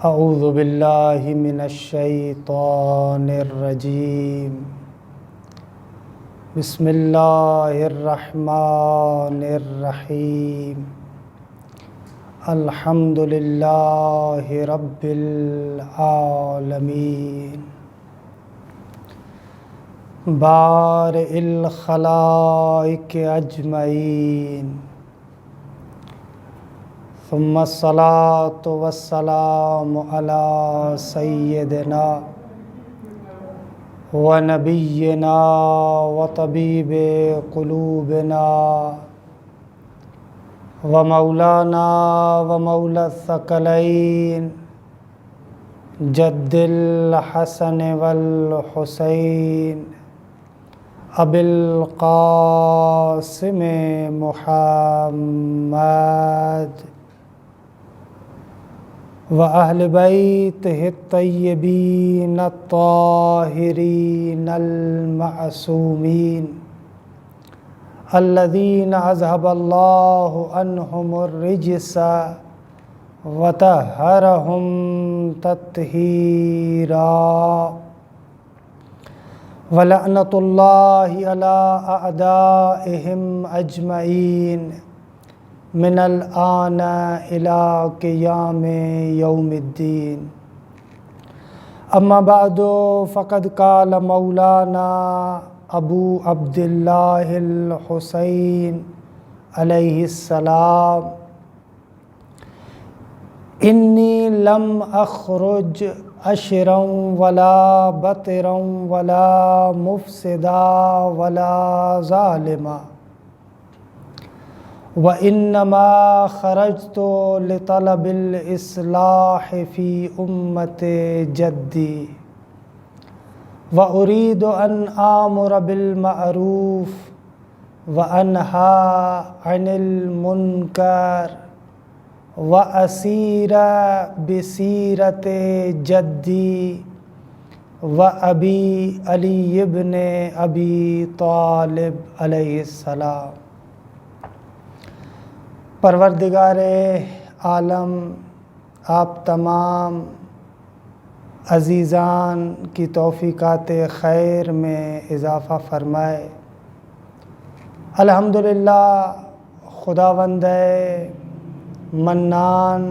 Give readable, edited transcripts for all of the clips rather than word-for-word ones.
اعوذ باللہ من الشیطان الرجیم بسم اللہ الرحمن الرحیم الحمد للہ رب العالمین بارئ الخلائق اجمعین ثم الصلاة والسلام على سيدنا ونبينا وطبيب قلوبنا ومولانا ومولى الثقلين جد الحسن والحسين ابی القاسم محمد وأهل بيته الطيبين الطاهرين المعصومين الذين أذهب الله عنهم الرجس وطهرهم تطهيرا ولعنة الله على أعدائهم أجمعين من الآن إلى قيام يوم الدين أما بعد فقد قال مولانا أبو عبد الله الحسين عليه السلام إني لم أخرج أشرا ولا بطرا ولا مفسدا ولا ظالما وإنما خرجت لطلب الإصلاح في أمة جدي وأريد أن آمر بالمعروف وأنهى عن المنكر وأسير بسيرة جدي وأبي علي بن أبي طالب علیہ السلام۔ پروردگار عالم آپ تمام عزیزان کی توفیقات خیر میں اضافہ فرمائے۔ الحمدللہ خداوند منان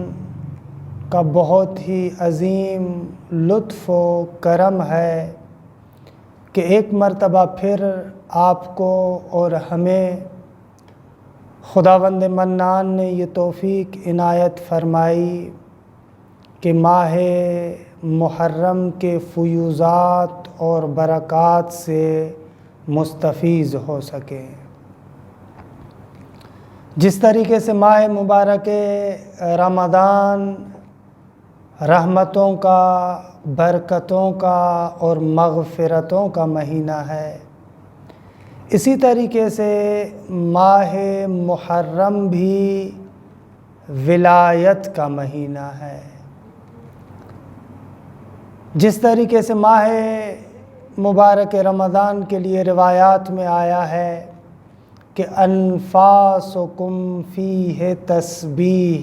کا بہت ہی عظیم لطف و کرم ہے کہ ایک مرتبہ پھر آپ کو اور ہمیں خداوند منان نے یہ توفیق عنایت فرمائی کہ ماہ محرم کے فیوضات اور برکات سے مستفیض ہو سکیں۔ جس طریقے سے ماہ مبارک رمضان رحمتوں کا، برکتوں کا اور مغفرتوں کا مہینہ ہے، اسی طریقے سے ماہ محرم بھی ولایت کا مہینہ ہے۔ جس طریقے سے ماہ مبارک رمضان کے لیے روایات میں آیا ہے کہ انفاسکم فیہ تسبیح،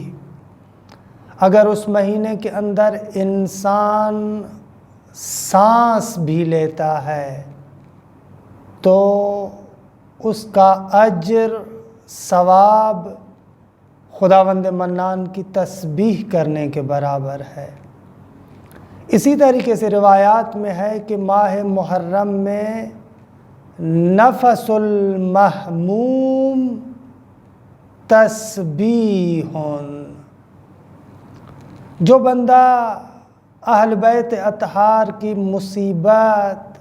اگر اس مہینے کے اندر انسان سانس بھی لیتا ہے تو اس کا اجر ثواب خداوند منان کی تسبیح کرنے کے برابر ہے۔ اسی طریقے سے روایات میں ہے کہ ماہ محرم میں نفس المحموم تسبیح، جو بندہ اہل بیت اطہار کی مصیبت،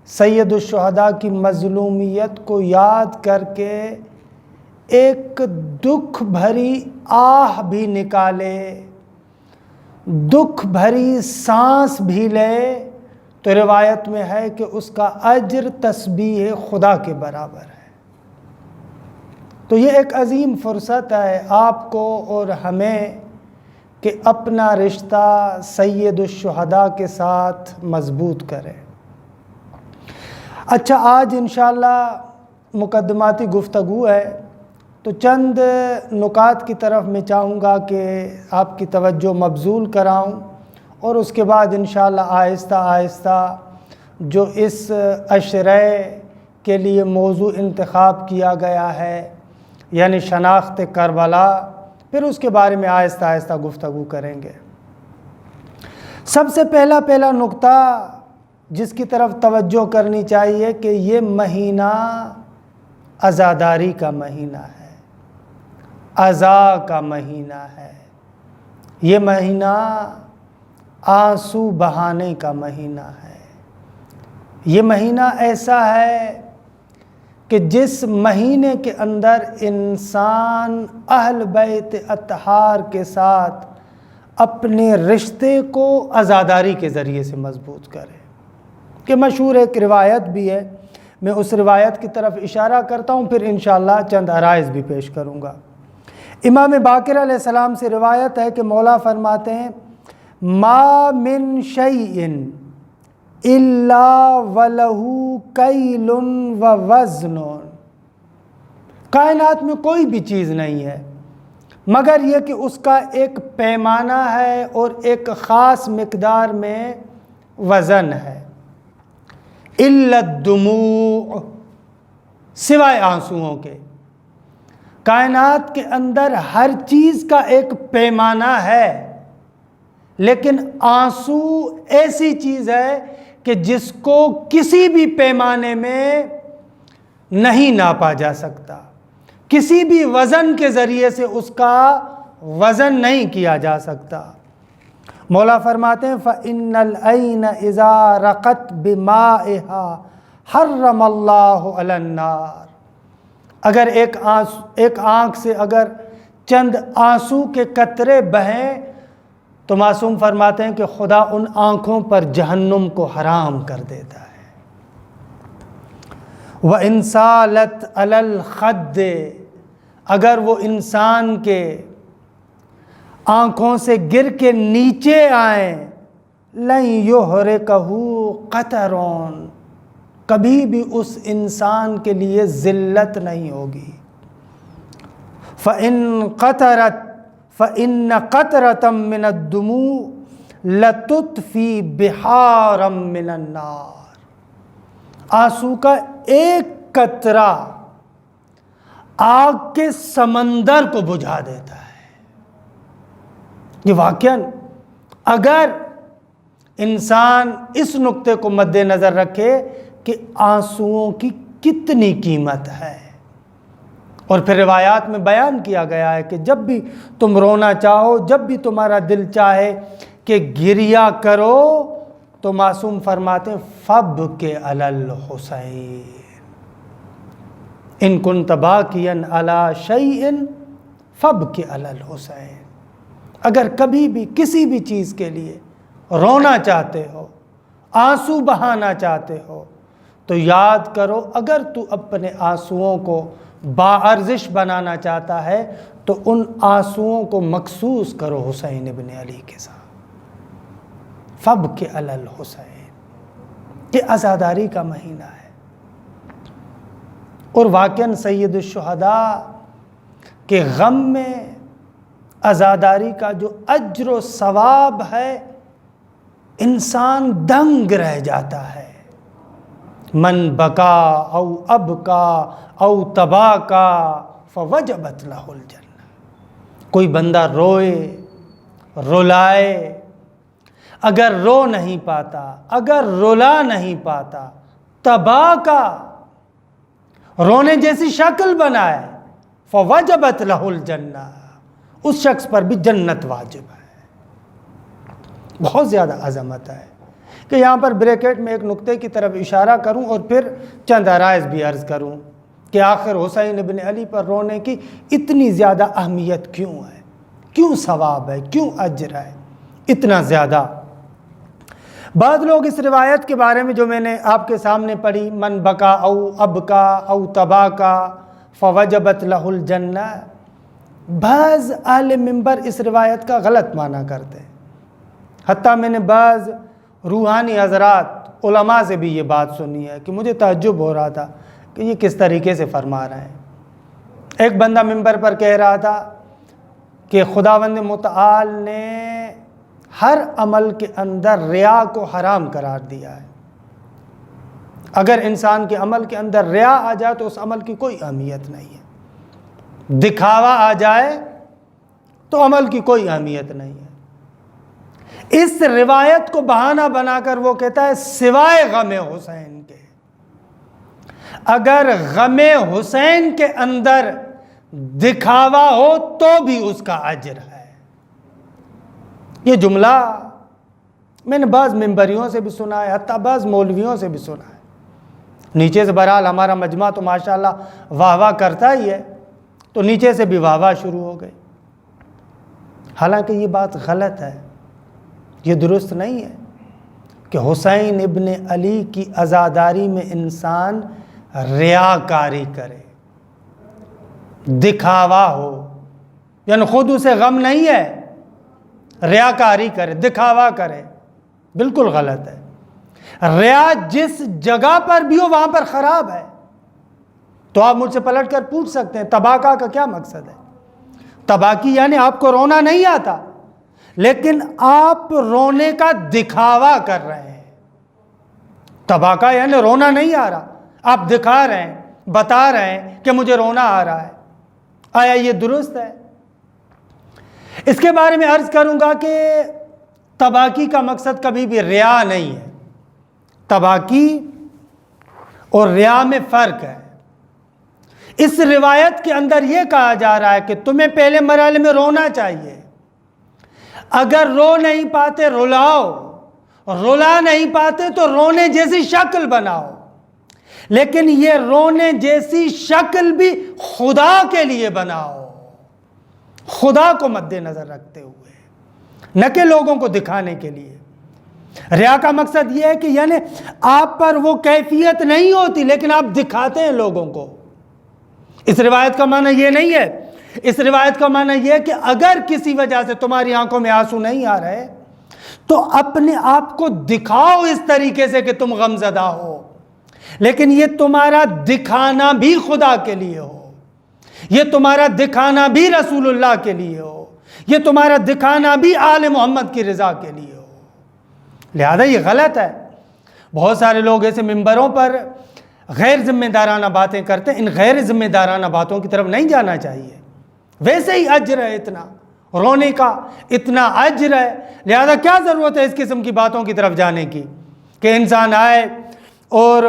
سید الشہداء کی مظلومیت کو یاد کر کے ایک دکھ بھری آہ بھی نکالے، دکھ بھری سانس بھی لے، تو روایت میں ہے کہ اس کا اجر تسبیح خدا کے برابر ہے۔ تو یہ ایک عظیم فرصت ہے آپ کو اور ہمیں کہ اپنا رشتہ سید الشہداء کے ساتھ مضبوط کریں۔ اچھا، آج انشاءاللہ مقدماتی گفتگو ہے تو چند نکات کی طرف میں چاہوں گا کہ آپ کی توجہ مبذول کراؤں، اور اس کے بعد انشاءاللہ آہستہ آہستہ جو اس عشرے کے لیے موضوع انتخاب کیا گیا ہے یعنی شناخت کربلا، پھر اس کے بارے میں آہستہ آہستہ گفتگو کریں گے۔ سب سے پہلا نقطہ جس کی طرف توجہ کرنی چاہیے کہ یہ مہینہ عزاداری کا مہینہ ہے، عزا کا مہینہ ہے، یہ مہینہ آنسو بہانے کا مہینہ ہے۔ یہ مہینہ ایسا ہے کہ جس مہینے کے اندر انسان اہل بیت اطہار کے ساتھ اپنے رشتے کو عزاداری کے ذریعے سے مضبوط کرے، کہ مشہور ایک روایت بھی ہے، میں اس روایت کی طرف اشارہ کرتا ہوں، پھر انشاءاللہ چند عرائض بھی پیش کروں گا۔ امام باقر علیہ السلام سے روایت ہے کہ مولا فرماتے ہیں ما من شیء الا ولہ کیل و وزن، کائنات میں کوئی بھی چیز نہیں ہے مگر یہ کہ اس کا ایک پیمانہ ہے اور ایک خاص مقدار میں وزن ہے، الا الدموع، سوائے آنسوؤں کے۔ کائنات کے اندر ہر چیز کا ایک پیمانہ ہے، لیکن آنسو ایسی چیز ہے کہ جس کو کسی بھی پیمانے میں نہیں ناپا جا سکتا، کسی بھی وزن کے ذریعے سے اس کا وزن نہیں کیا جا سکتا۔ مولا فرماتے ہیں فَإِنَّ الْعَيْنَ إِذَا رَقَتْ بِمَائِهَا حَرَّمَ اللَّهُ عَلَى النَّارِ، اگر ایک آنکھ سے اگر چند آنسو کے قطرے بہیں تو معصوم فرماتے ہیں کہ خدا ان آنکھوں پر جہنم کو حرام کر دیتا ہے۔ وَإِن سَالَتْ عَلَى الْخَدِّ، اگر وہ انسان کے آنکھوں سے گر کے نیچے آئیں لَن يُحْرِقَهُ قَطَرٌ، کبھی بھی اس انسان کے لیے ذلت نہیں ہوگی۔ فَإِنَّ قَطْرَةً مِّنَ الدُّمُوعِ لَتُطْفِي بِحَارًا مِّنَ النَّارِ، آنسو کا ایک قطرہ آگ کے سمندر کو بجھا دیتا ہے۔ یہ واقعاً اگر انسان اس نقطے کو مد نظر رکھے کہ آنسوؤں کی کتنی قیمت ہے، اور پھر روایات میں بیان کیا گیا ہے کہ جب بھی تم رونا چاہو، جب بھی تمہارا دل چاہے کہ گریا کرو، تو معصوم فرماتے ہیں فَابْكِ عَلَى الْحُسَيْنِ إِن كُنْتَ بَاكِيًا عَلَى شَيْءٍ فَابْكِ عَلَى الْحُسَيْنِ، اگر کبھی بھی کسی بھی چیز کے لیے رونا چاہتے ہو، آنسو بہانا چاہتے ہو، تو یاد کرو اگر تو اپنے آنسوؤں کو باارزش بنانا چاہتا ہے تو ان آنسوؤں کو مخصوص کرو حسین ابن علی کے ساتھ۔ فَابْكِ عَلَى الْحُسَيْنِ، یہ عزاداری کا مہینہ ہے، اور واقعاً سید الشہداء کے غم میں عزاداری کا جو اجر و ثواب ہے انسان دنگ رہ جاتا ہے۔ من بکا او ابکا او تباکا فوجبت لہ الجنہ، کوئی بندہ روئے، رلائے، اگر رو نہیں پاتا، اگر رلا نہیں پاتا، تباکا، رونے جیسی شکل بنائے، فوجبت لہ الجنہ، اس شخص پر بھی جنت واجب ہے۔ بہت زیادہ عظمت ہے کہ یہاں پر بریکٹ میں ایک نقطے کی طرف اشارہ کروں اور پھر چند عرائض بھی عرض کروں کہ آخر حسین ابن علی پر رونے کی اتنی زیادہ اہمیت کیوں ہے، کیوں ثواب ہے، کیوں اجر ہے اتنا زیادہ۔ بعض لوگ اس روایت کے بارے میں جو میں نے آپ کے سامنے پڑھی، من بکا او ابکا او تباکا فوجبت لہ الجنہ، بعض اہل منبر اس روایت کا غلط معنی کرتے ہیں۔ حتیٰ میں نے بعض روحانی حضرات علماء سے بھی یہ بات سنی ہے کہ مجھے تعجب ہو رہا تھا کہ یہ کس طریقے سے فرما رہے ہیں۔ ایک بندہ منبر پر کہہ رہا تھا کہ خداوند متعال نے ہر عمل کے اندر ریا کو حرام قرار دیا ہے. اگر انسان کے عمل کے اندر ریا آ جائے تو اس عمل کی کوئی اہمیت نہیں ہے. دکھاوا آ جائے تو عمل کی کوئی اہمیت نہیں ہے. اس روایت کو بہانہ بنا کر وہ کہتا ہے سوائے غم حسین کے، اگر غم حسین کے اندر دکھاوا ہو تو بھی اس کا اجر ہے. یہ جملہ میں نے بعض منبریوں سے بھی سنا ہے، حتیٰ بعض مولویوں سے بھی سنا ہے. نیچے سے بہرحال ہمارا مجمع تو ماشاءاللہ واہ واہ کرتا ہی ہے، تو نیچے سے بھی واہ واہ شروع ہو گئی. حالانکہ یہ بات غلط ہے، یہ درست نہیں ہے کہ حسین ابن علی کی عزاداری میں انسان ریاکاری کرے، دکھاوا ہو، یعنی خود اسے غم نہیں ہے، ریاکاری کرے، دکھاوا کرے. بالکل غلط ہے. ریا جس جگہ پر بھی ہو وہاں پر خراب ہے. تو آپ مجھ سے پلٹ کر پوچھ سکتے ہیں تباکہ کا کیا مقصد ہے؟ تباکی یعنی آپ کو رونا نہیں آتا لیکن آپ رونے کا دکھاوا کر رہے ہیں. تباکہ یعنی رونا نہیں آ رہا، آپ دکھا رہے ہیں، بتا رہے ہیں کہ مجھے رونا آ رہا ہے. آیا یہ درست ہے؟ اس کے بارے میں عرض کروں گا کہ تباکی کا مقصد کبھی بھی ریا نہیں ہے. تباکی اور ریا میں فرق ہے. اس روایت کے اندر یہ کہا جا رہا ہے کہ تمہیں پہلے مرحلے میں رونا چاہیے. اگر رو نہیں پاتے رلاؤ، رلا نہیں پاتے تو رونے جیسی شکل بناؤ. لیکن یہ رونے جیسی شکل بھی خدا کے لیے بناؤ، خدا کو مد نظر رکھتے ہوئے، نہ کہ لوگوں کو دکھانے کے لیے. ریا کا مقصد یہ ہے کہ یعنی آپ پر وہ کیفیت نہیں ہوتی لیکن آپ دکھاتے ہیں لوگوں کو. اس روایت کا معنی یہ نہیں ہے. اس روایت کا معنی یہ ہے کہ اگر کسی وجہ سے تمہاری آنکھوں میں آنسو نہیں آ رہے تو اپنے آپ کو دکھاؤ اس طریقے سے کہ تم غمزدہ ہو، لیکن یہ تمہارا دکھانا بھی خدا کے لیے ہو، یہ تمہارا دکھانا بھی رسول اللہ کے لیے ہو، یہ تمہارا دکھانا بھی آل محمد کی رضا کے لیے ہو. لہذا یہ غلط ہے. بہت سارے لوگ ایسے ممبروں پر غیر ذمہ دارانہ باتیں کرتے ہیں. ان غیر ذمہ دارانہ باتوں کی طرف نہیں جانا چاہیے. ویسے ہی اجر ہے اتنا، رونے کا اتنا اجر ہے، لہذا کیا ضرورت ہے اس قسم کی باتوں کی طرف جانے کی کہ انسان آئے اور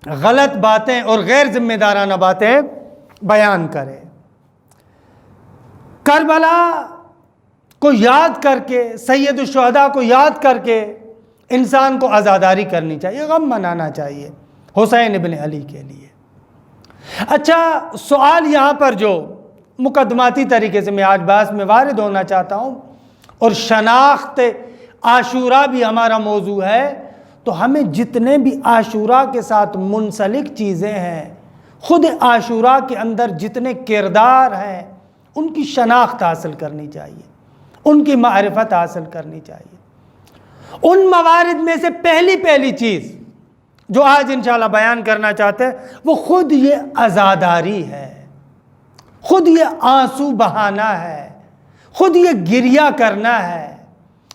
غلط باتیں اور غیر ذمہ دارانہ باتیں بیان کرے. کربلا کو یاد کر کے، سید الشہداء کو یاد کر کے انسان کو عزاداری کرنی چاہیے، غم منانا چاہیے حسین ابن علی کے لیے. اچھا، سوال یہاں پر جو مقدماتی طریقے سے میں آج بحث میں وارد ہونا چاہتا ہوں، اور شناخت عاشورہ بھی ہمارا موضوع ہے، تو ہمیں جتنے بھی عاشورہ کے ساتھ منسلک چیزیں ہیں، خود عاشورہ کے اندر جتنے کردار ہیں ان کی شناخت حاصل کرنی چاہیے، ان کی معرفت حاصل کرنی چاہیے. ان موارد میں سے پہلی چیز جو آج انشاءاللہ بیان کرنا چاہتے ہیں وہ خود یہ عزاداری ہے، خود یہ آنسو بہانا ہے، خود یہ گریہ کرنا ہے.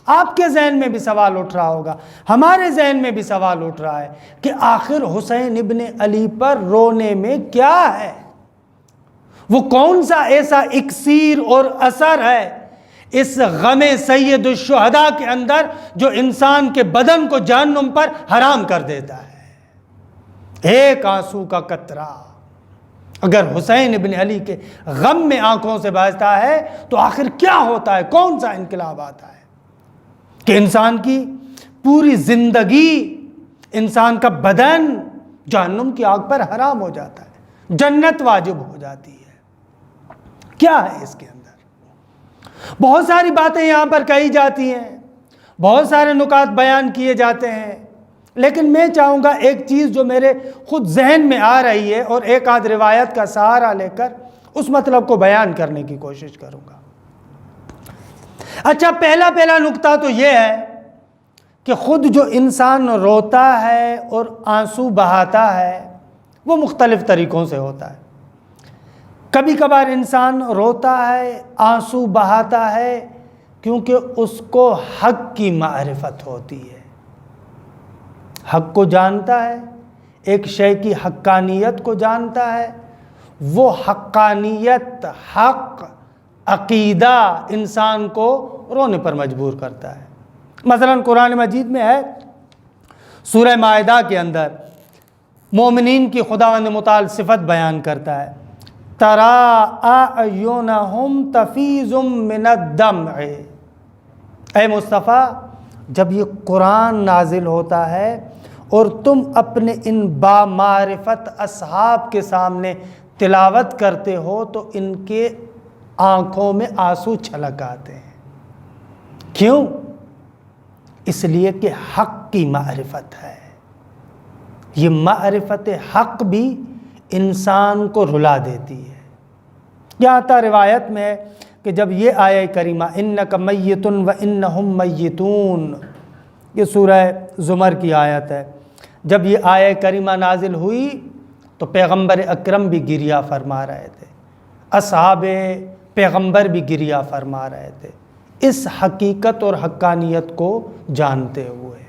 آپ کے ذہن میں بھی سوال اٹھ رہا ہوگا، ہمارے ذہن میں بھی سوال اٹھ رہا ہے کہ آخر حسین ابن علی پر رونے میں کیا ہے؟ وہ کون سا ایسا اکسیر اور اثر ہے اس غم سید الشہداء کے اندر جو انسان کے بدن کو جہنم پر حرام کر دیتا ہے؟ ایک آنسو کا قطرہ اگر حسین ابن علی کے غم میں آنکھوں سے بہتا ہے تو آخر کیا ہوتا ہے؟ کون سا انقلاب آتا ہے کہ انسان کی پوری زندگی، انسان کا بدن جہنم کی آگ پر حرام ہو جاتا ہے، جنت واجب ہو جاتی ہے. کیا ہے اس کے اندر؟ بہت ساری باتیں یہاں پر کہی جاتی ہیں، بہت سارے نکات بیان کیے جاتے ہیں، لیکن میں چاہوں گا ایک چیز جو میرے خود ذہن میں آ رہی ہے اور ایک آدھ روایت کا سہارا لے کر اس مطلب کو بیان کرنے کی کوشش کروں گا. اچھا، پہلا نکتہ تو یہ ہے کہ خود جو انسان روتا ہے اور آنسو بہاتا ہے وہ مختلف طریقوں سے ہوتا ہے. کبھی کبھار انسان روتا ہے، آنسو بہاتا ہے، کیونکہ اس کو حق کی معرفت ہوتی ہے، حق کو جانتا ہے، ایک شے کی حقانیت کو جانتا ہے، وہ حقانیت، حق، عقیدہ انسان کو رونے پر مجبور کرتا ہے۔ مثلا قرآن مجید میں ہے، سورہ مائدہ کے اندر مومنین کی خداوند متعال صفت بیان کرتا ہے، تَرَىٰ أَعْيُنَهُمْ تَفِيضُ مِنَ الدَّمْعِ۔ اے مصطفیٰ، جب یہ قرآن نازل ہوتا ہے اور تم اپنے ان بامعرفت اصحاب کے سامنے تلاوت کرتے ہو تو ان کے آنکھوں میں آنسو چھلک آتے ہیں۔ کیوں؟ اس لیے کہ حق کی معرفت ہے۔ یہ معرفت حق بھی انسان کو رلا دیتی ہے۔ یہاں تا روایت میں ہے کہ جب یہ آیہ کریمہ اِنَّكَ مَيِّتٌ وَإِنَّهُمْ مَيِّتُونَ، یہ سورہ زمر کی آیت ہے، جب یہ آیہ کریمہ نازل ہوئی تو پیغمبر اکرم بھی گریہ فرما رہے تھے، اصحاب پیغمبر بھی گریہ فرما رہے تھے، اس حقیقت اور حقانیت کو جانتے ہوئے۔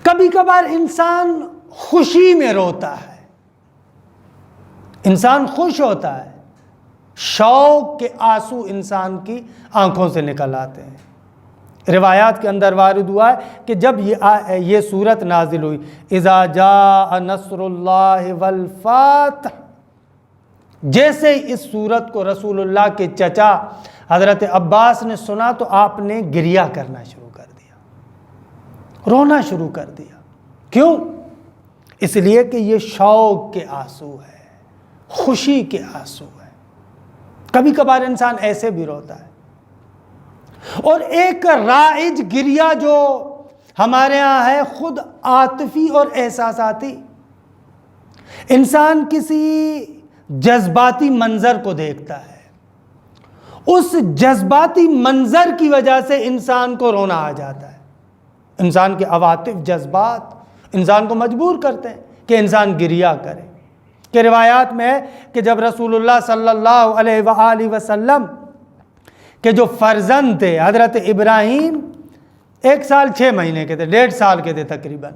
کبھی کبھار انسان خوشی میں روتا ہے، انسان خوش ہوتا ہے، شوق کے آنسو انسان کی آنکھوں سے نکل آتے ہیں۔ روایات کے اندر وارد ہوا ہے کہ جب یہ سورت نازل ہوئی، اذا جاء نصر اللہ والفتح، جیسے اس سورت کو رسول اللہ کے چچا حضرت عباس نے سنا تو آپ نے گریہ کرنا شروع کر دیا، رونا شروع کر دیا۔ کیوں؟ اس لیے کہ یہ شوق کے آنسو ہے، خوشی کے آنسو ہے۔ کبھی کبھار انسان ایسے بھی روتا ہے۔ اور ایک رائج گریہ جو ہمارے ہاں ہے، خود عاطفی اور احساساتی۔ انسان کسی جذباتی منظر کو دیکھتا ہے، اس جذباتی منظر کی وجہ سے انسان کو رونا آ جاتا ہے۔ انسان کے عواطف، جذبات انسان کو مجبور کرتے ہیں کہ انسان گریہ کرے۔ کہ روایات میں ہے کہ جب رسول اللہ صلی اللہ علیہ وآلہ وسلم کہ جو فرزند تھے حضرت ابراہیم 1 سال 6 مہینے کے تھے، 1.5 سال کے تھے تقریباً،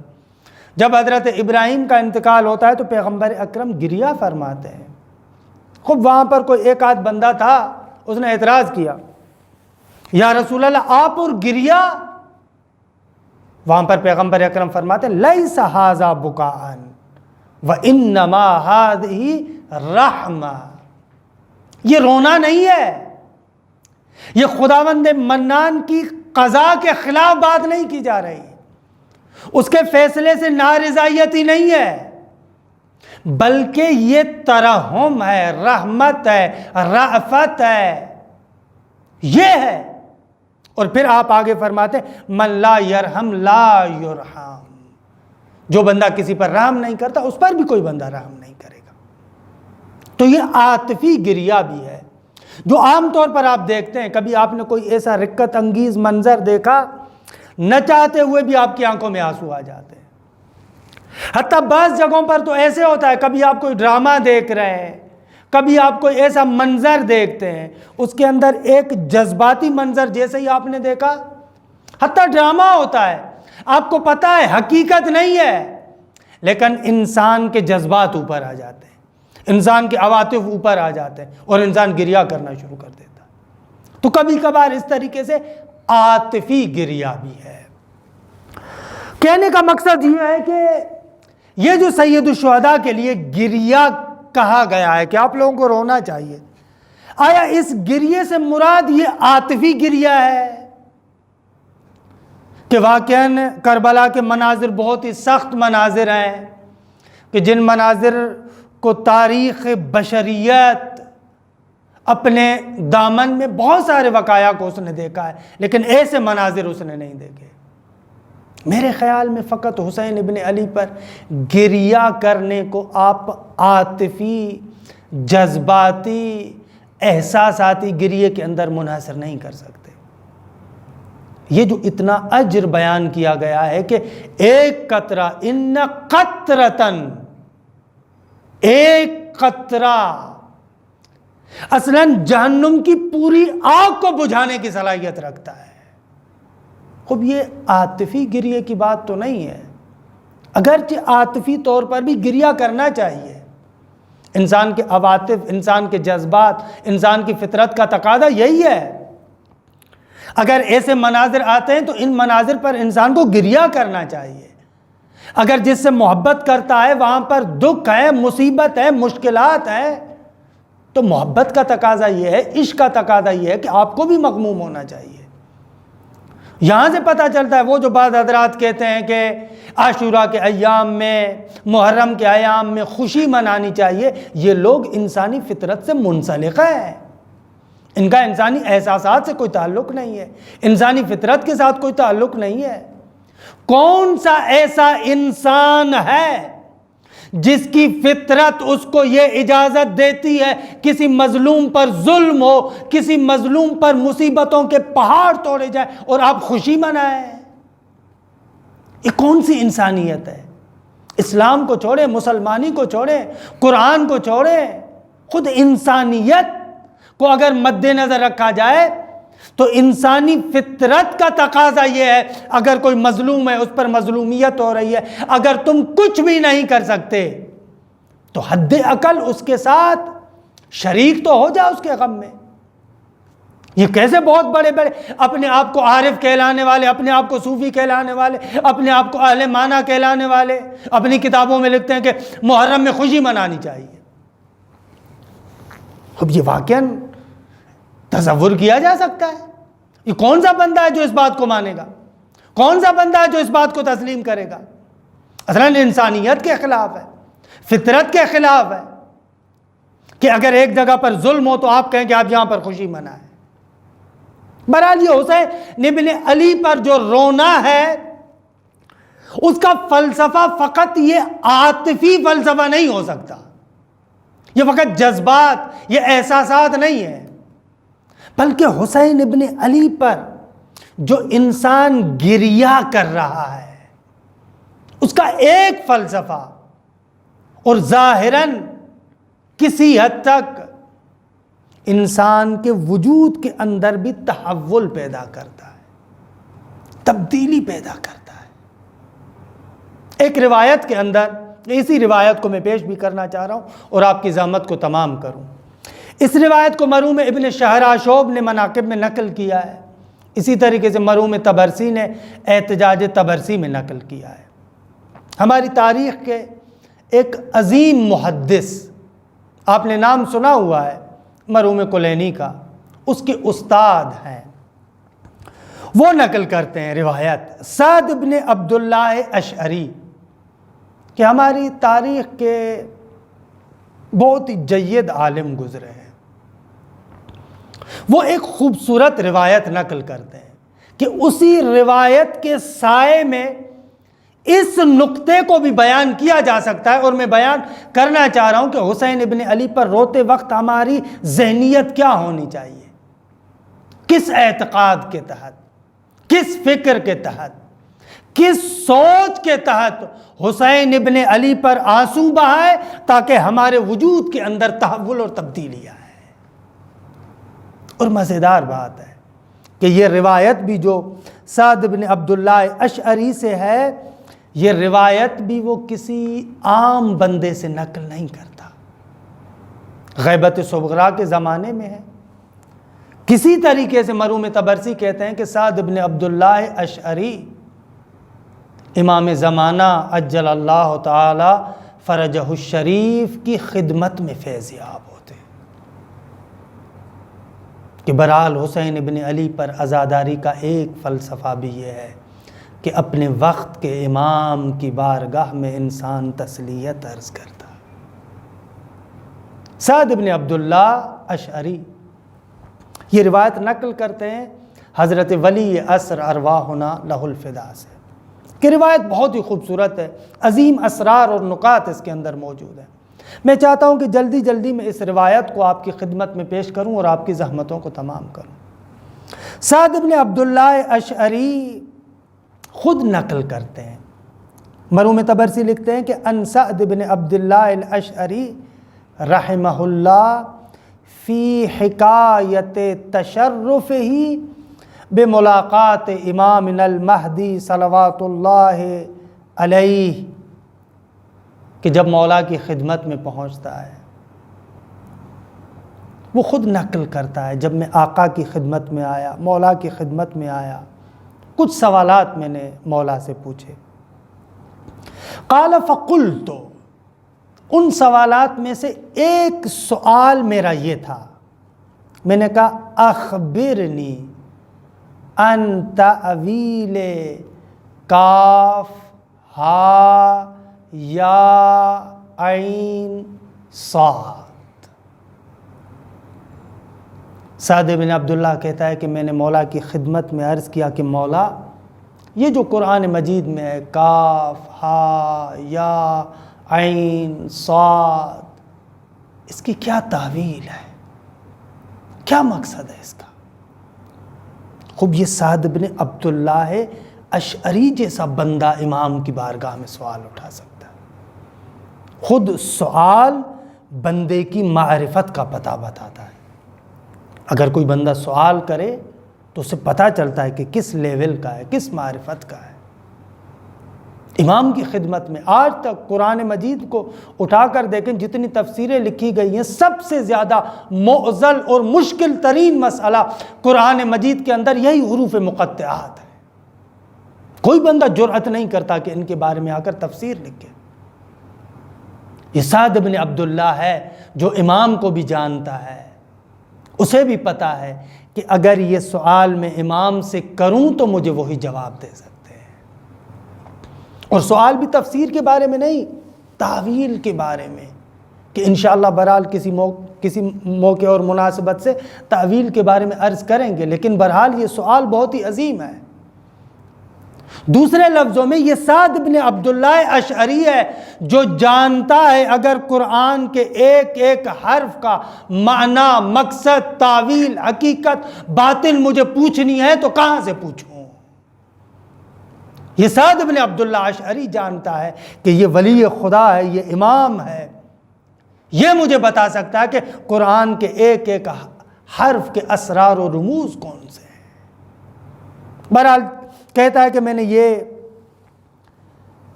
جب حضرت ابراہیم کا انتقال ہوتا ہے تو پیغمبر اکرم گریہ فرماتے ہیں۔ خوب وہاں پر کوئی ایک آدھ بندہ تھا، اس نے اعتراض کیا، یا رسول اللہ آپ اور گریہ؟ وہاں پر پیغمبر اکرم فرماتے ہیں لیس ھذا بکاء وانما ھذہ رحمہ، یہ رونا نہیں ہے، یہ خداوند منان کی قضا کے خلاف بات نہیں کی جا رہی، اس کے فیصلے سے نارضائیت نہیں ہے، بلکہ یہ ترحم ہے، رحمت ہے، رأفت ہے، یہ ہے۔ اور پھر آپ آگے فرماتے ہیں من لا یرحم لا یرحم، جو بندہ کسی پر رحم نہیں کرتا اس پر بھی کوئی بندہ رحم نہیں کرے گا۔ تو یہ عاطفی گریہ بھی ہے جو عام طور پر آپ دیکھتے ہیں۔ کبھی آپ نے کوئی ایسا رقت انگیز منظر دیکھا، نہ چاہتے ہوئے بھی آپ کی آنکھوں میں آنسو آ جاتے ہیں۔ حتیٰ بعض جگہوں پر تو ایسے ہوتا ہے، کبھی آپ کوئی ڈرامہ دیکھ رہے ہیں، کبھی آپ کوئی ایسا منظر دیکھتے ہیں، اس کے اندر ایک جذباتی منظر جیسے ہی آپ نے دیکھا، حتیٰ ڈرامہ ہوتا ہے، آپ کو پتہ ہے حقیقت نہیں ہے، لیکن انسان کے جذبات اوپر آ جاتے ہیں، انسان کے عواطف اوپر آ جاتے ہیں اور انسان گریہ کرنا شروع کر دیتا ہے۔ تو کبھی کبھار اس طریقے سے عاطفی گریہ بھی ہے۔ کہنے کا مقصد یہ ہے کہ یہ جو سید الشہداء کے لیے گریہ کہا گیا ہے کہ آپ لوگوں کو رونا چاہیے، آیا اس گریہ سے مراد یہ عاطفی گریہ ہے کہ واقعاً کربلا کے مناظر بہت ہی سخت مناظر ہیں، کہ جن مناظر کو تاریخ بشریت اپنے دامن میں بہت سارے وقائع کو اس نے دیکھا ہے، لیکن ایسے مناظر اس نے نہیں دیکھے۔ میرے خیال میں فقط حسین ابن علی پر گریہ کرنے کو آپ عاطفی، جذباتی، احساساتی گریہ کے اندر منحصر نہیں کر سکتے۔ یہ جو اتنا اجر بیان کیا گیا ہے کہ ایک قطرہ، ان قطرتن، ایک قطرہ اصلاً جہنم کی پوری آگ کو بجھانے کی صلاحیت رکھتا ہے۔ خب یہ عاطفی گریے کی بات تو نہیں ہے، اگرچہ عاطفی طور پر بھی گریہ کرنا چاہیے۔ انسان کے عواطف، انسان کے جذبات، انسان کی فطرت کا تقاضا یہی ہے۔ اگر ایسے مناظر آتے ہیں تو ان مناظر پر انسان کو گریہ کرنا چاہیے۔ اگر جس سے محبت کرتا ہے وہاں پر دکھ ہے، مصیبت ہے، مشکلات ہیں، تو محبت کا تقاضا یہ ہے، عشق کا تقاضا یہ ہے کہ آپ کو بھی مغموم ہونا چاہیے۔ یہاں سے پتہ چلتا ہے وہ جو بعض حضرات کہتے ہیں کہ عاشورہ کے ایام میں، محرم کے ایام میں خوشی منانی چاہیے، یہ لوگ انسانی فطرت سے منسلک ہیں، ان کا انسانی احساسات سے کوئی تعلق نہیں ہے، انسانی فطرت کے ساتھ کوئی تعلق نہیں ہے۔ کون سا ایسا انسان ہے جس کی فطرت اس کو یہ اجازت دیتی ہے کسی مظلوم پر ظلم ہو، کسی مظلوم پر مصیبتوں کے پہاڑ توڑے جائیں اور آپ خوشی منائیں؟ یہ کون سی انسانیت ہے؟ اسلام کو چھوڑیں، مسلمانی کو چھوڑیں، قرآن کو چھوڑیں، خود انسانیت کو اگر مد نظر رکھا جائے تو انسانی فطرت کا تقاضا یہ ہے، اگر کوئی مظلوم ہے، اس پر مظلومیت ہو رہی ہے، اگر تم کچھ بھی نہیں کر سکتے تو حد اقل اس کے ساتھ شریک تو ہو جا اس کے غم میں۔ یہ کیسے بہت بڑے بڑے اپنے آپ کو عارف کہلانے والے، اپنے آپ کو صوفی کہلانے والے، اپنے آپ کو اہل معنی کہلانے والے اپنی کتابوں میں لکھتے ہیں کہ محرم میں خوشی منانی چاہیے۔ اب یہ واقعاً تصور کیا جا سکتا ہے؟ یہ کون سا بندہ ہے جو اس بات کو مانے گا؟ کون سا بندہ ہے جو اس بات کو تسلیم کرے گا؟ اصلاً انسانیت کے خلاف ہے، فطرت کے خلاف ہے کہ اگر ایک جگہ پر ظلم ہو تو آپ کہیں کہ آپ یہاں پر خوشی منائیں۔ بہرحال یہ حسین ابن علی پر جو رونا ہے اس کا فلسفہ فقط یہ عاطفی فلسفہ نہیں ہو سکتا، یہ فقط جذبات، یہ احساسات نہیں ہے، بلکہ حسین ابن علی پر جو انسان گریہ کر رہا ہے اس کا ایک فلسفہ اور ظاہراً کسی حد تک انسان کے وجود کے اندر بھی تحول پیدا کرتا ہے، تبدیلی پیدا کرتا ہے۔ ایک روایت کے اندر، اسی روایت کو میں پیش بھی کرنا چاہ رہا ہوں اور آپ کی زحمت کو تمام کروں۔ اس روایت کو مرحوم ابن شہراشوب نے مناقب میں نقل کیا ہے، اسی طریقے سے مرحوم طبرسی نے احتجاج طبرسی میں نقل کیا ہے۔ ہماری تاریخ کے ایک عظیم محدث، آپ نے نام سنا ہوا ہے مرحوم کلینی کا، اس کے استاد ہیں، وہ نقل کرتے ہیں روایت سعد بن عبداللہ اشعری کہ ہماری تاریخ کے بہت ہی جید عالم گزرے ہیں۔ وہ ایک خوبصورت روایت نقل کرتے ہیں کہ اسی روایت کے سائے میں اس نقطے کو بھی بیان کیا جا سکتا ہے، اور میں بیان کرنا چاہ رہا ہوں کہ حسین ابن علی پر روتے وقت ہماری ذہنیت کیا ہونی چاہیے، کس اعتقاد کے تحت، کس فکر کے تحت، کس سوچ کے تحت حسین ابن علی پر آنسو بہائے تاکہ ہمارے وجود کے اندر تحول اور تبدیلی آئے۔ اور مزیدار بات ہے کہ یہ روایت بھی جو سعد بن عبداللہ اشعری سے ہے، یہ روایت بھی وہ کسی عام بندے سے نقل نہیں کرتا، غیبت صغریٰ کے زمانے میں ہے۔ کسی طریقے سے مرحوم طبرسی کہتے ہیں کہ سعد بن عبداللہ اشعری امام زمانہ عجل اللہ تعالی فرجہ الشریف کی خدمت میں فیضیاب ہوتے، کہ بہرحال حسین ابن علی پر عزاداری کا ایک فلسفہ بھی یہ ہے کہ اپنے وقت کے امام کی بارگاہ میں انسان تسلیت عرض کرتا۔ سعد بن عبداللہ اشعری یہ روایت نقل کرتے ہیں حضرت ولی عصر ارواحنا لہ الفدا سے، کہ روایت بہت ہی خوبصورت ہے، عظیم اسرار اور نکات اس کے اندر موجود ہیں۔ میں چاہتا ہوں کہ جلدی جلدی میں اس روایت کو آپ کی خدمت میں پیش کروں اور آپ کی زحمتوں کو تمام کروں۔ سعد بن عبداللہ اشعری خود نقل کرتے ہیں، مرحوم طبرسی لکھتے ہیں کہ ان سعد بن عبداللہ الاشعری رحمہ اللہ فی حکایت تشرف ہی بملاقات امامنا المہدی صلوات اللہ علیہ، کہ جب مولا کی خدمت میں پہنچتا ہے وہ خود نقل کرتا ہے، جب میں آقا کی خدمت میں آیا، مولا کی خدمت میں آیا، کچھ سوالات میں نے مولا سے پوچھے۔ قال فقلت، ان سوالات میں سے ایک سوال میرا یہ تھا، میں نے کہا اخبرنی ان تأویل کاف ہا یا عین صاد۔ سعد بن عبداللہ کہتا ہے کہ میں نے مولا کی خدمت میں عرض کیا کہ مولا، یہ جو قرآن مجید میں ہے کاف ہا یا عین صاد، اس کی کیا تعویل ہے، کیا مقصد ہے اس کا؟ خوب یہ سعد بن عبداللہ ہے، اشعری جیسا بندہ امام کی بارگاہ میں سوال اٹھا سکتا ہے۔ خود سوال بندے کی معرفت کا پتہ بتاتا ہے۔ اگر کوئی بندہ سوال کرے تو اسے پتہ چلتا ہے کہ کس لیول کا ہے، کس معرفت کا ہے۔ امام کی خدمت میں آج تک قرآن مجید کو اٹھا کر دیکھیں، جتنی تفسیریں لکھی گئی ہیں، سب سے زیادہ معضل اور مشکل ترین مسئلہ قرآن مجید کے اندر یہی حروف مقطعات ہے۔ کوئی بندہ جرأت نہیں کرتا کہ ان کے بارے میں آ کر تفسیر لکھے۔ یہ سعد بن عبداللہ ہے جو امام کو بھی جانتا ہے، اسے بھی پتہ ہے کہ اگر یہ سوال میں امام سے کروں تو مجھے وہی جواب دے سکتے ہیں، اور سوال بھی تفسیر کے بارے میں نہیں، تعویل کے بارے میں، کہ انشاءاللہ بہرحال کسی موقع اور مناسبت سے تعویل کے بارے میں عرض کریں گے، لیکن بہرحال یہ سوال بہت ہی عظیم ہے۔ دوسرے لفظوں میں یہ سعد بن عبداللہ اشعری ہے جو جانتا ہے اگر قرآن کے ایک ایک حرف کا معنی، مقصد، تعویل، حقیقت، باطن مجھے پوچھنی ہے تو کہاں سے پوچھوں۔ یہ سعد بن عبداللہ اشعری جانتا ہے کہ یہ ولی خدا ہے، یہ امام ہے، یہ مجھے بتا سکتا ہے کہ قرآن کے ایک ایک حرف کے اسرار و رموز کون سے ہیں۔ بہرحال کہتا ہے کہ میں نے یہ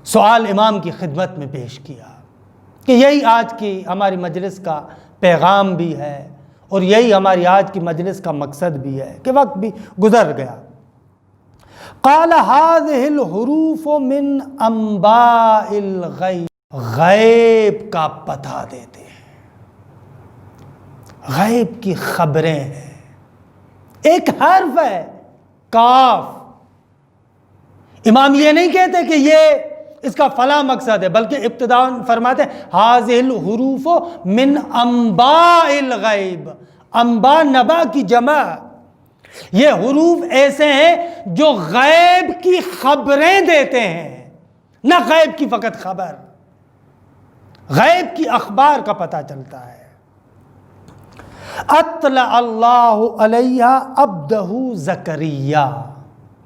سوال امام کی خدمت میں پیش کیا کہ یہی آج کی ہماری مجلس کا پیغام بھی ہے اور یہی ہماری آج کی مجلس کا مقصد بھی ہے، کہ وقت بھی گزر گیا۔ قال هذه الحروف من انباء الغیب، غیب کا پتہ دیتے ہیں، غیب کی خبریں ہیں۔ ایک حرف ہے کاف، امام یہ نہیں کہتے کہ یہ اس کا فلاں مقصد ہے، بلکہ ابتداء فرماتے ہیں هذه الحروف من انباء الغیب، انباء نبا کی جمع، یہ حروف ایسے ہیں جو غیب کی خبریں دیتے ہیں، نہ غیب کی فقط خبر، غیب کی اخبار کا پتہ چلتا ہے۔ اطلع اللہ علیہ عبدہ زکریا،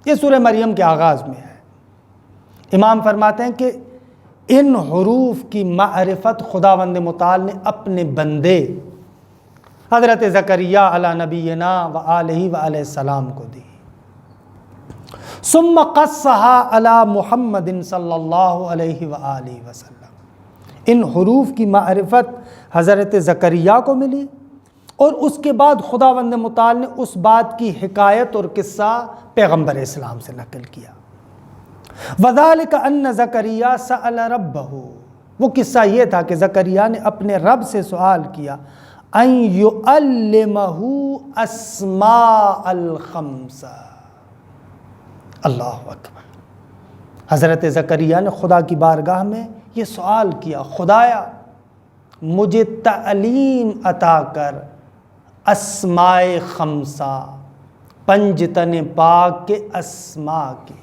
یہ سورہ مریم کے آغاز میں ہے۔ امام فرماتے ہیں کہ ان حروف کی معرفت خداوند متعال نے اپنے بندے حضرت زکریا علی نبینا و آلہ و علیہ السلام کو دی۔ ثم قصها علی محمد صلی اللہ علیہ وآلہ وسلم، ان حروف کی معرفت حضرت زکریا کو ملی اور اس کے بعد خداوند متعال نے اس بات کی حکایت اور قصہ پیغمبر اسلام سے نقل کیا۔ وذالک ان زکریا سأل ربہ، وہ قصہ یہ تھا کہ زکریا نے اپنے رب سے سوال کیا ان یعلمہ اسماء الخمسہ۔ اللہ اکبر، حضرت زکریا نے خدا کی بارگاہ میں یہ سوال کیا، خدایا مجھے تعلیم عطا کر اسماء خمسہ، پنجتن پاک کے اسماء کی۔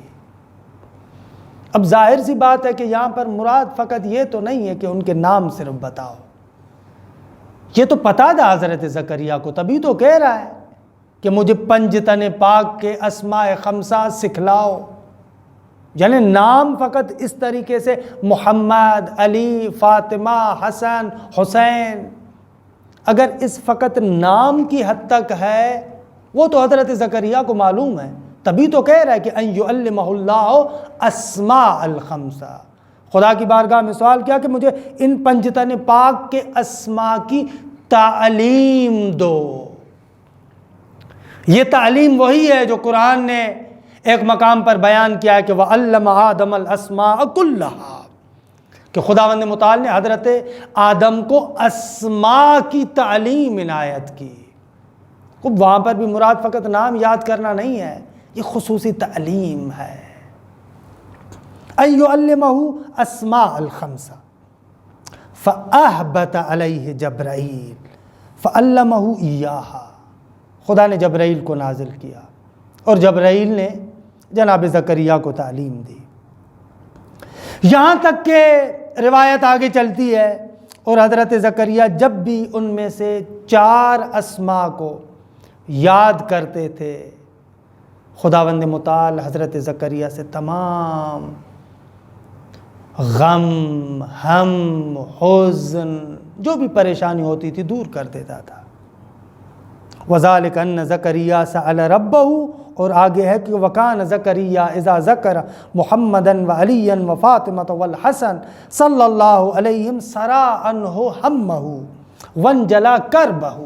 اب ظاہر سی بات ہے کہ یہاں پر مراد فقط یہ تو نہیں ہے کہ ان کے نام صرف بتاؤ، یہ تو پتا تھا حضرت زکریا کو، تبھی تو کہہ رہا ہے کہ مجھے پنجتن پاک کے اسماء خمسہ سکھلاؤ، یعنی نام فقط اس طریقے سے محمد، علی، فاطمہ، حسن، حسین، اگر اس فقط نام کی حد تک ہے وہ تو حضرت زکریا کو معلوم ہے، تبھی تو کہہ رہا ہے کہ ان یعلمہ اللہ اسماء الخمسہ، خدا کی بارگاہ میں سوال کیا کہ مجھے ان پنجتن پاک کے اسماء کی تعلیم دو۔ یہ تعلیم وہی ہے جو قرآن نے ایک مقام پر بیان کیا ہے کہ وَعَلَّمَ آدَمَ الْأَسْمَاءَ كُلَّهَا، کہ خداوند متعال نے حضرت آدم کو اسماء کی تعلیم عنایت کی۔ وہاں پر بھی مراد فقط نام یاد کرنا نہیں ہے، یہ خصوصی تعلیم ہے۔ أَن يُعَلِّمَهُ أَسْمَاءَ الْخَمْسَةَ فَأَهْبَتَ عَلَيْهِ جَبْرَائِيلَ فَعَلَّمَهُ إِيَّاهَا، خدا نے جبرائیل کو نازل کیا اور جبرائیل نے جناب زکریا کو تعلیم دی۔ یہاں تک کہ روایت آگے چلتی ہے اور حضرت زکریا جب بھی ان میں سے 4 اسماء کو یاد کرتے تھے، خداوند متعال حضرت زکریا سے تمام غم، ہم، حزن، جو بھی پریشانی ہوتی تھی دور کر دیتا تھا۔ وَذَلِكَ أَنَّ زَكَرِيَّا سَأَلَ رَبَّهُ، اور آگے ہے کہ وَكَانَ زَكَرِيَّا إِذَا ذَكَرَ مُحَمَّدًا وَعَلِيًّا وَفَاطِمَةَ وَالْحَسَنَ صلی اللہ علیہم سَرَا عَنْهُ ہَمَّهُ وَانْجَلَا كَرْبَهُ،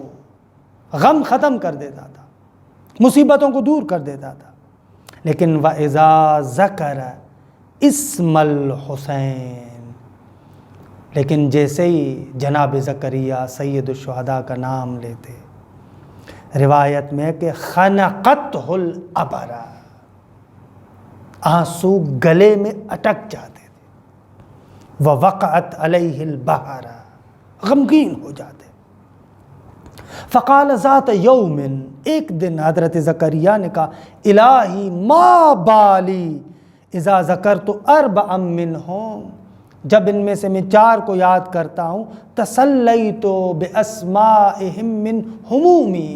غم ختم کر دیتا تھا، مصیبتوں کو دور کر دیتا تھا۔ لیکن وَإِذَا ذَكَرَ اسم الحسین، لیکن جیسے ہی جناب زکریا سید الشہداء کا نام لیتے، روایت میں ہے کہ خنقتہ العبرہ، آنسو گلے میں اٹک جاتے تھے، ووقعت علیہ البحر، غمگین ہو جاتے۔ فقال ذات یوم، ایک دن حضرت زکریا نے کہا الہی ما بالی اذا ذکرت 4 منہم، جب ان میں سے میں 4 کو یاد کرتا ہوں، تسلیت باسمائہم من ہمومی،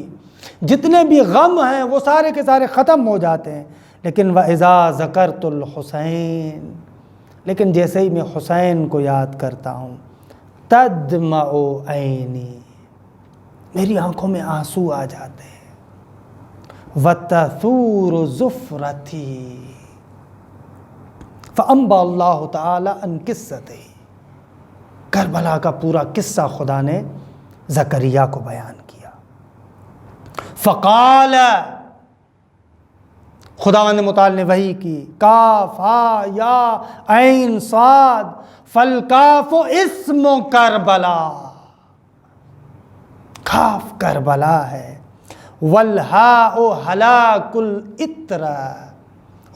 جتنے بھی غم ہیں وہ سارے کے سارے ختم ہو جاتے ہیں۔ لیکن وَإِذَا ذَكَرْتُ الْحُسَيْن، لیکن جیسے ہی میں حسین کو یاد کرتا ہوں، تدمع عینی، میری آنکھوں میں آنسو آ جاتے ہیں، وَتَثُورُ زُفْرَتِي، فَأَنْبَأَ اللَّهُ تَعَالَى عَنْ قِصَّتِهِ، کربلا کا پورا قصہ خدا نے زکریا کو بیان کیا۔ فقال، خداوند متعال نے وحی کی، کاف ہا یا عین صاد فالکاف اسم کربلا، کاف کربلا ہے، والہاء ہلاک العطر،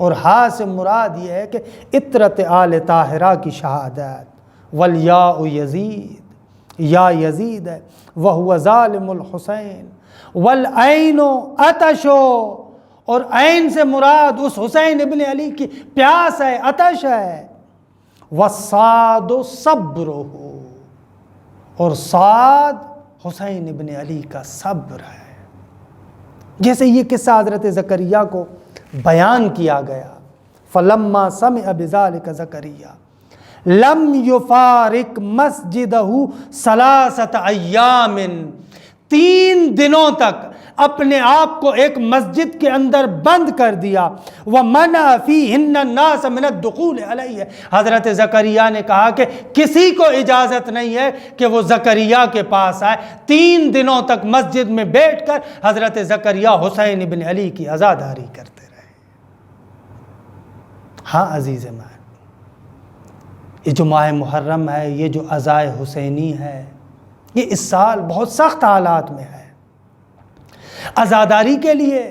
اور ہا سے مراد یہ ہے کہ عطرت آل طاہرہ کی شہادت، والیاء یزید، یا یزید ہے، وہو ظالم الحسین، والعین عطش، اور عین سے مراد اس حسین ابن علی کی پیاس ہے، عطش ہے، والصاد صبرہ، اور صاد حسین ابن علی کا صبر ہے۔ جیسے یہ قصہ حضرت زکریا کو بیان کیا گیا، فلما سمع بذلک زکریا لم یفارق مسجدہ 3 ایام، 3 دنوں تک اپنے آپ کو ایک مسجد کے اندر بند کر دیا، وَمَنَعَ فِيهِنَّ النَّاسَ مِنَ الدُّخُولِ عَلَيْهِ، حضرت زکریا نے کہا کہ کسی کو اجازت نہیں ہے کہ وہ زکریا کے پاس آئے۔ 3 دنوں تک مسجد میں بیٹھ کر حضرت زکریا حسین ابن علی کی عزاداری کرتے رہے۔ ہاں عزیز مان، یہ جو ماہ محرم ہے، یہ جو عزائے حسینی ہے، یہ اس سال بہت سخت حالات میں ہے۔ عزاداری کے لیے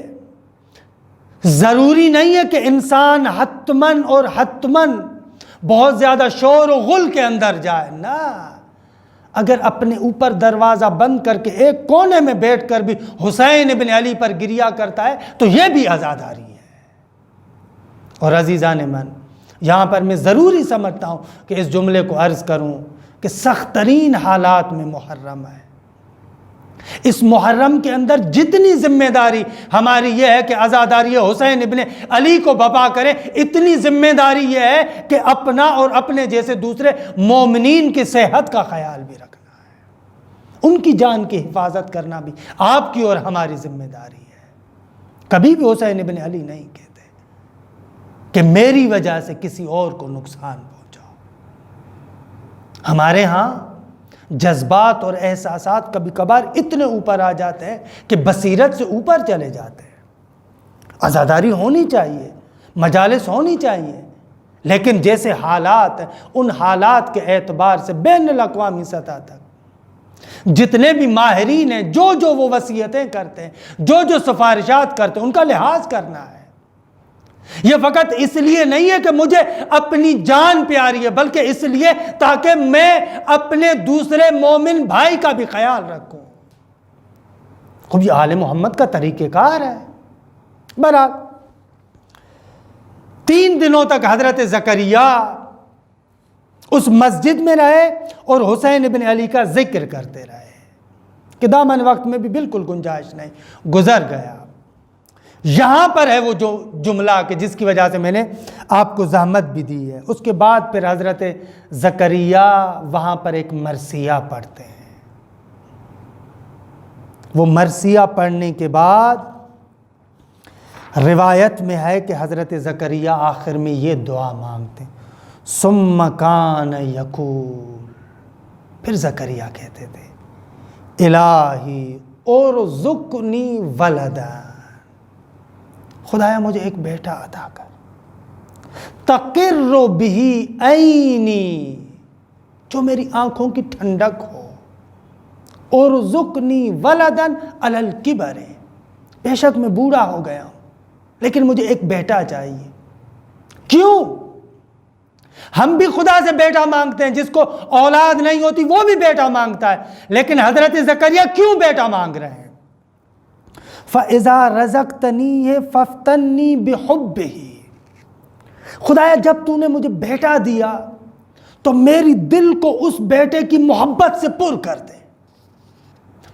ضروری نہیں ہے کہ انسان حتماً اور حتماً بہت زیادہ شور و غل کے اندر جائے، نہ، اگر اپنے اوپر دروازہ بند کر کے ایک کونے میں بیٹھ کر بھی حسین ابن علی پر گریہ کرتا ہے تو یہ بھی عزاداری ہے۔ اور عزیزان من، یہاں پر میں ضروری سمجھتا ہوں کہ اس جملے کو عرض کروں کہ سخت ترین حالات میں محرم ہے۔ اس محرم کے اندر جتنی ذمہ داری ہماری یہ ہے کہ عزاداری حسین ابن علی کو بپا کریں، اتنی ذمہ داری یہ ہے کہ اپنا اور اپنے جیسے دوسرے مومنین کی صحت کا خیال بھی رکھنا ہے۔ ان کی جان کی حفاظت کرنا بھی آپ کی اور ہماری ذمہ داری ہے۔ کبھی بھی حسین ابن علی نہیں کہتے کہ میری وجہ سے کسی اور کو نقصان پہنچاؤ۔ ہمارے ہاں جذبات اور احساسات کبھی کبھار اتنے اوپر آ جاتے ہیں کہ بصیرت سے اوپر چلے جاتے ہیں۔ عزاداری ہونی چاہیے، مجالس ہونی چاہیے، لیکن جیسے حالات ہیں ان حالات کے اعتبار سے بین الاقوامی سطح تک جتنے بھی ماہرین ہیں جو وہ وصیتیں کرتے ہیں، جو سفارشات کرتے ہیں، ان کا لحاظ کرنا ہے۔ یہ فقط اس لیے نہیں ہے کہ مجھے اپنی جان پیاری ہے، بلکہ اس لیے تاکہ میں اپنے دوسرے مومن بھائی کا بھی خیال رکھوں۔ خوب یہ آل محمد کا طریقہ کار ہے۔ برحال 3 دنوں تک حضرت زکریا اس مسجد میں رہے اور حسین ابن علی کا ذکر کرتے رہے کہ دامن وقت میں بھی بالکل گنجائش نہیں، گزر گیا۔ یہاں پر ہے وہ جو جملہ کہ جس کی وجہ سے میں نے آپ کو زحمت بھی دی ہے۔ اس کے بعد پھر حضرت زکریا وہاں پر ایک مرثیہ پڑھتے ہیں۔ وہ مرثیہ پڑھنے کے بعد روایت میں ہے کہ حضرت زکریا آخر میں یہ دعا مانگتے ہیں، ثم کان یقول، پھر زکریا کہتے تھے الہی ارزقنی ولدا، خدایا مجھے ایک بیٹا عطا کر، تقر بہ عینی، جو میری آنکھوں کی ٹھنڈک ہو، ارزقنی ولدا علی الکبر، بے شک میں بوڑھا ہو گیا ہوں لیکن مجھے ایک بیٹا چاہیے۔ کیوں؟ ہم بھی خدا سے بیٹا مانگتے ہیں، جس کو اولاد نہیں ہوتی وہ بھی بیٹا مانگتا ہے، لیکن حضرت زکریا کیوں بیٹا مانگ رہے ہیں؟ فَإِذَا رَزَقْتَنِيهِ فَافْتَنِّي بِحُبِّهِ، خدایا جب تو نے مجھے بیٹا دیا تو میری دل کو اس بیٹے کی محبت سے پر کر دے،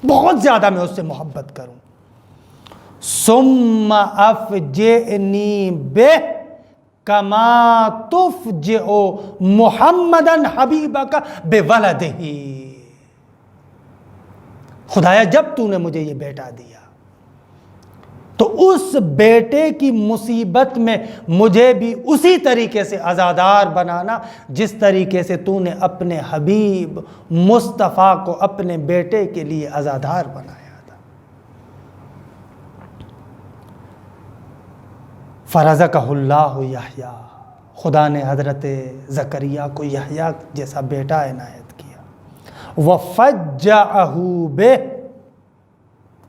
بہت زیادہ میں اس سے محبت کروں۔ ثُمَّ أَفْجِئْنِي بِهِ کما تفجئ محمدا حبیبک بولدہ، خدایا جب تو نے مجھے یہ بیٹا دیا تو اس بیٹے کی مصیبت میں مجھے بھی اسی طریقے سے عزادار بنانا جس طریقے سے تو نے اپنے حبیب مصطفیٰ کو اپنے بیٹے کے لیے عزادار بنایا تھا۔ فرزقہ اللہ یحییٰ، خدا نے حضرت زکریا کو یحییٰ جیسا بیٹا عنایت کیا۔ وفجعہ بہ،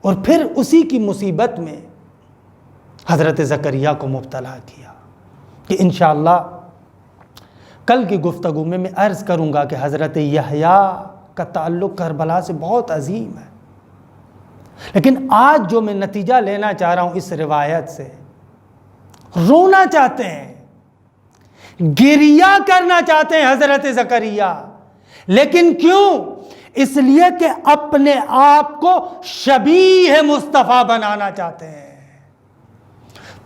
اور پھر اسی کی مصیبت میں حضرت زکریا کو مبتلا کیا کہ انشاءاللہ کل کی گفتگو میں عرض کروں گا کہ حضرت یحییٰ کا تعلق کربلا سے بہت عظیم ہے، لیکن آج جو میں نتیجہ لینا چاہ رہا ہوں اس روایت سے، رونا چاہتے ہیں، گریہ کرنا چاہتے ہیں حضرت زکریا، لیکن کیوں؟ اس لیے کہ اپنے آپ کو شبیہ مصطفیٰ بنانا چاہتے ہیں،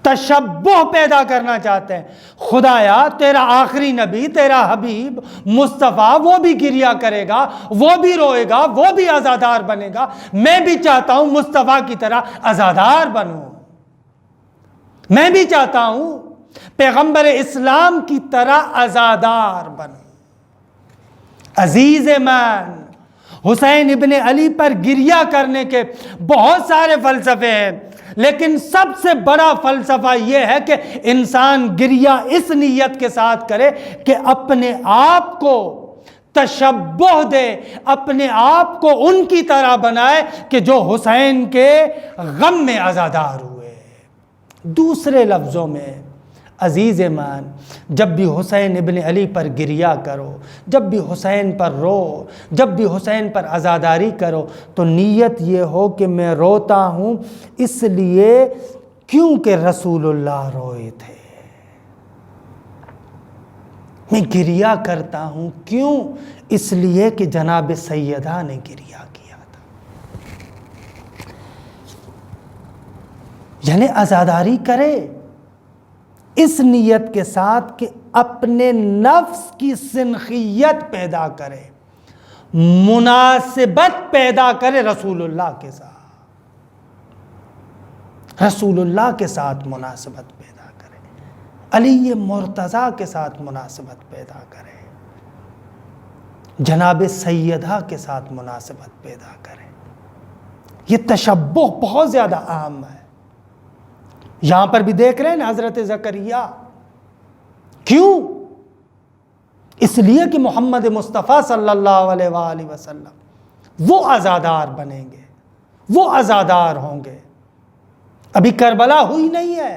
تشبہ پیدا کرنا چاہتے ہیں۔ خدایا تیرا آخری نبی، تیرا حبیب مصطفیٰ، وہ بھی گریہ کرے گا، وہ بھی روئے گا، وہ بھی عزادار بنے گا، میں بھی چاہتا ہوں مصطفیٰ کی طرح عزادار بنوں، میں بھی چاہتا ہوں پیغمبر اسلام کی طرح عزادار بنوں۔ عزیز من، حسین ابن علی پر گریہ کرنے کے بہت سارے فلسفے ہیں، لیکن سب سے بڑا فلسفہ یہ ہے کہ انسان گریہ اس نیت کے ساتھ کرے کہ اپنے آپ کو تشبہ دے، اپنے آپ کو ان کی طرح بنائے کہ جو حسین کے غم میں عزادار ہوئے۔ دوسرے لفظوں میں عزیز من، جب بھی حسین ابن علی پر گریہ کرو، جب بھی حسین پر رو، جب بھی حسین پر عزاداری کرو، تو نیت یہ ہو کہ میں روتا ہوں اس لیے کیونکہ رسول اللہ روئے تھے، میں گریہ کرتا ہوں کیوں؟ اس لیے کہ جناب سیدہ نے گریہ کیا تھا۔ یعنی عزاداری کرے اس نیت کے ساتھ کہ اپنے نفس کی سنخیت پیدا کرے، مناسبت پیدا کرے رسول اللہ کے ساتھ، رسول اللہ کے ساتھ مناسبت پیدا کرے، علی مرتضیٰ کے ساتھ مناسبت پیدا کرے، جناب سیدہ کے ساتھ مناسبت پیدا کرے۔ یہ تشبہ بہت زیادہ اہم ہے۔ یہاں پر بھی دیکھ رہے ہیں نا حضرت زکریا، کیوں؟ اس لیے کہ محمد مصطفیٰ صلی اللہ علیہ وآلہ وسلم وہ عزادار بنیں گے، وہ عزادار ہوں گے۔ ابھی کربلا ہوئی نہیں ہے،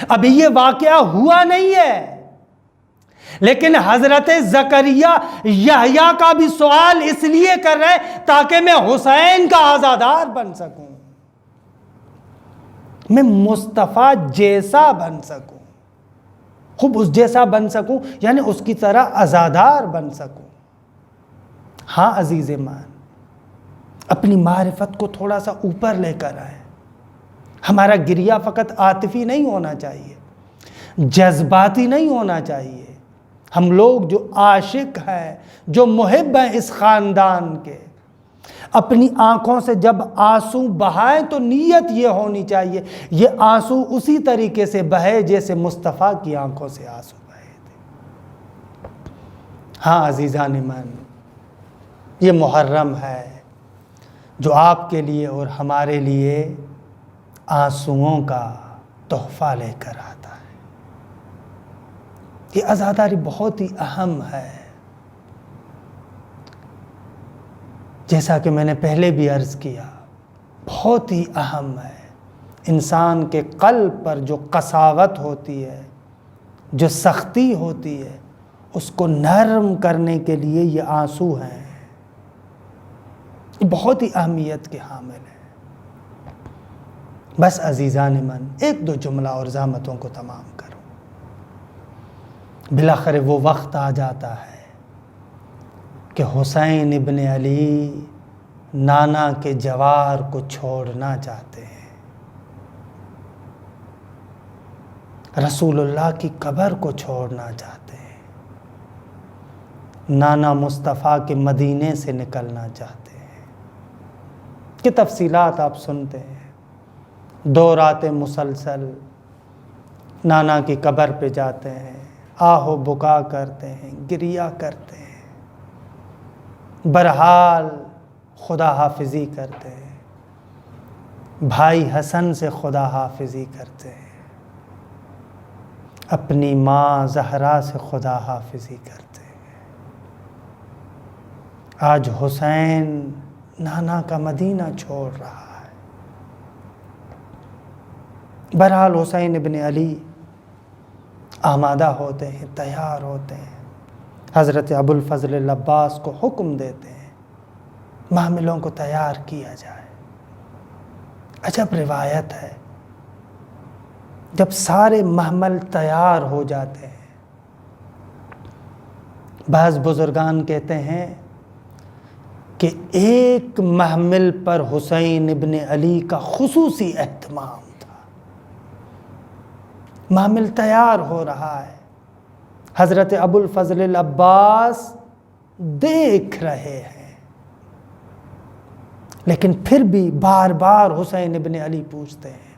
ابھی یہ واقعہ ہوا نہیں ہے، لیکن حضرت زکریا یحییٰ کا بھی سوال اس لیے کر رہے ہیں تاکہ میں حسین کا عزادار بن سکوں، میں مصطفیٰ جیسا بن سکوں، خوب اس جیسا بن سکوں، یعنی اس کی طرح عزادار بن سکوں۔ ہاں عزیز مان، اپنی معرفت کو تھوڑا سا اوپر لے کر آئے۔ ہمارا گریہ فقط عاطفی نہیں ہونا چاہیے، جذباتی نہیں ہونا چاہیے۔ ہم لوگ جو عاشق ہیں، جو محب ہیں اس خاندان کے، اپنی آنکھوں سے جب آنسو بہائیں تو نیت یہ ہونی چاہیے یہ آنسو اسی طریقے سے بہے جیسے مصطفیٰ کی آنکھوں سے آنسو بہے تھے۔ ہاں عزیزان من، یہ محرم ہے جو آپ کے لیے اور ہمارے لیے آنسوؤں کا تحفہ لے کر آتا ہے۔ یہ عزاداری بہت ہی اہم ہے، جیسا کہ میں نے پہلے بھی عرض کیا، بہت ہی اہم ہے۔ انسان کے قلب پر جو قساوت ہوتی ہے، جو سختی ہوتی ہے، اس کو نرم کرنے کے لیے یہ آنسو ہیں، یہ بہت ہی اہمیت کے حامل ہیں۔ بس عزیزان من، ایک دو جملہ اور زحمتوں کو تمام کروں۔ بالآخر وہ وقت آ جاتا ہے کہ حسین ابن علی نانا کے جوار کو چھوڑنا چاہتے ہیں، رسول اللہ کی قبر کو چھوڑنا چاہتے ہیں، نانا مصطفیٰ کے مدینے سے نکلنا چاہتے ہیں۔ کہ تفصیلات آپ سنتے ہیں، 2 راتیں مسلسل نانا کی قبر پہ جاتے ہیں، آہ و بکا کرتے ہیں، گریہ کرتے ہیں، برحال خدا حافظی کرتے ہیں، بھائی حسن سے خدا حافظی کرتے ہیں، اپنی ماں زہرا سے خدا حافظی کرتے ہیں۔ آج حسین نانا کا مدینہ چھوڑ رہا ہے۔ بہرحال حسین ابن علی آمادہ ہوتے ہیں، تیار ہوتے ہیں، حضرت ابوالفضل العباس کو حکم دیتے ہیں محملوں کو تیار کیا جائے۔ عجب روایت ہے، جب سارے محمل تیار ہو جاتے ہیں، بعض بزرگان کہتے ہیں کہ ایک محمل پر حسین ابن علی کا خصوصی اہتمام تھا۔ محمل تیار ہو رہا ہے، حضرت ابوالفضل العباس دیکھ رہے ہیں، لیکن پھر بھی بار بار حسین ابن علی پوچھتے ہیں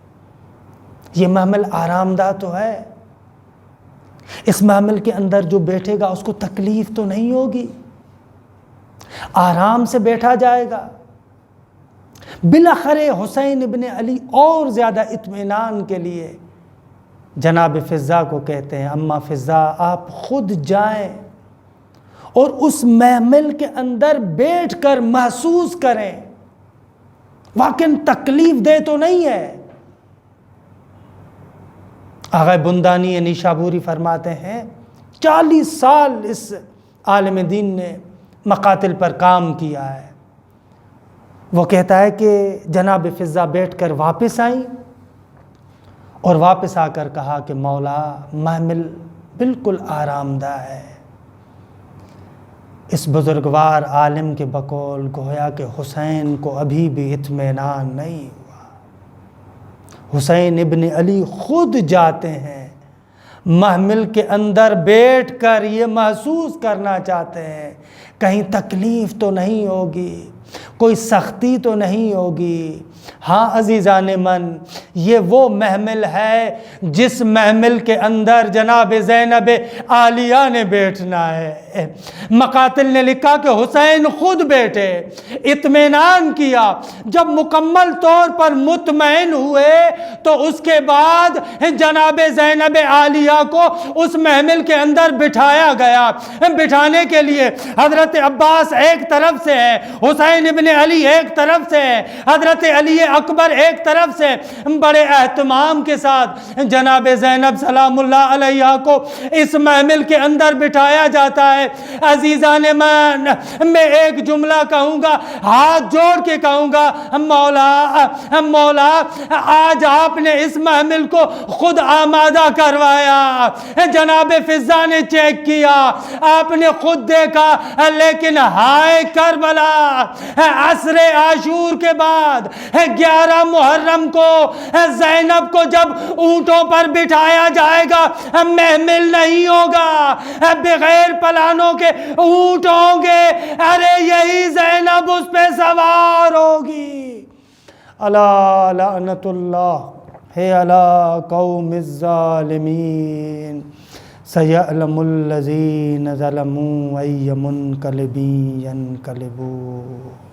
یہ محمل آرام دہ تو ہے؟ اس محمل کے اندر جو بیٹھے گا اس کو تکلیف تو نہیں ہوگی؟ آرام سے بیٹھا جائے گا؟ بالآخر حسین ابن علی اور زیادہ اطمینان کے لیے جناب فضہ کو کہتے ہیں اما فضہ آپ خود جائیں اور اس محمل کے اندر بیٹھ کر محسوس کریں، واقعاً تکلیف دہ تو نہیں ہے۔ آغا بندانی نیشابوری فرماتے ہیں 40 سال اس عالم دین نے مقاتل پر کام کیا ہے۔ وہ کہتا ہے کہ جناب فضہ بیٹھ کر واپس آئیں اور واپس آ کر کہا کہ مولا محمل بالکل آرام دہ ہے۔ اس بزرگوار عالم کے بقول گویا کہ حسین کو ابھی بھی اطمینان نہیں ہوا۔ حسین ابن علی خود جاتے ہیں، محمل کے اندر بیٹھ کر یہ محسوس کرنا چاہتے ہیں کہیں تکلیف تو نہیں ہوگی، کوئی سختی تو نہیں ہوگی۔ ہاں عزیزان من، یہ وہ محمل ہے جس محمل کے اندر جناب زینب عالیہ نے بیٹھنا ہے۔ مقاتل نے لکھا کہ حسین خود بیٹھے، اطمینان کیا، جب مکمل طور پر مطمئن ہوئے تو اس کے بعد جناب زینب عالیہ کو اس محمل کے اندر بٹھایا گیا۔ بٹھانے کے لیے حضرت عباس ایک طرف سے ہے، حسین ابن علی ایک طرف سے ہے، حضرت علی اکبر ایک طرف سے، بڑے اہتمام کے ساتھ جناب زینب سلام اللہ علیہ کو اس محمل کے اندر بٹھایا جاتا ہے۔ عزیزان میں ایک جملہ کہوں گا، ہاتھ جوڑ کے کہوں گا، مولا آج آپ نے اس محمل کو خود آمادہ کروایا۔ جناب فضہ نے چیک کیا، آپ نے خود دیکھا، لیکن ہائے کربلا، عصر عاشور کے بعد 11 محرم کو زینب کو جب اونٹوں پر بٹھایا جائے گا، محمل نہیں ہوگا، بغیر پلانوں کے اونٹ ہوں گے، ارے یہی زینب اس پہ سوار ہوگی۔ الا لعنت اللہ ہے علی قوم الظالمین، سیعلم الذین ظلموا ای منقلب ینقلبون۔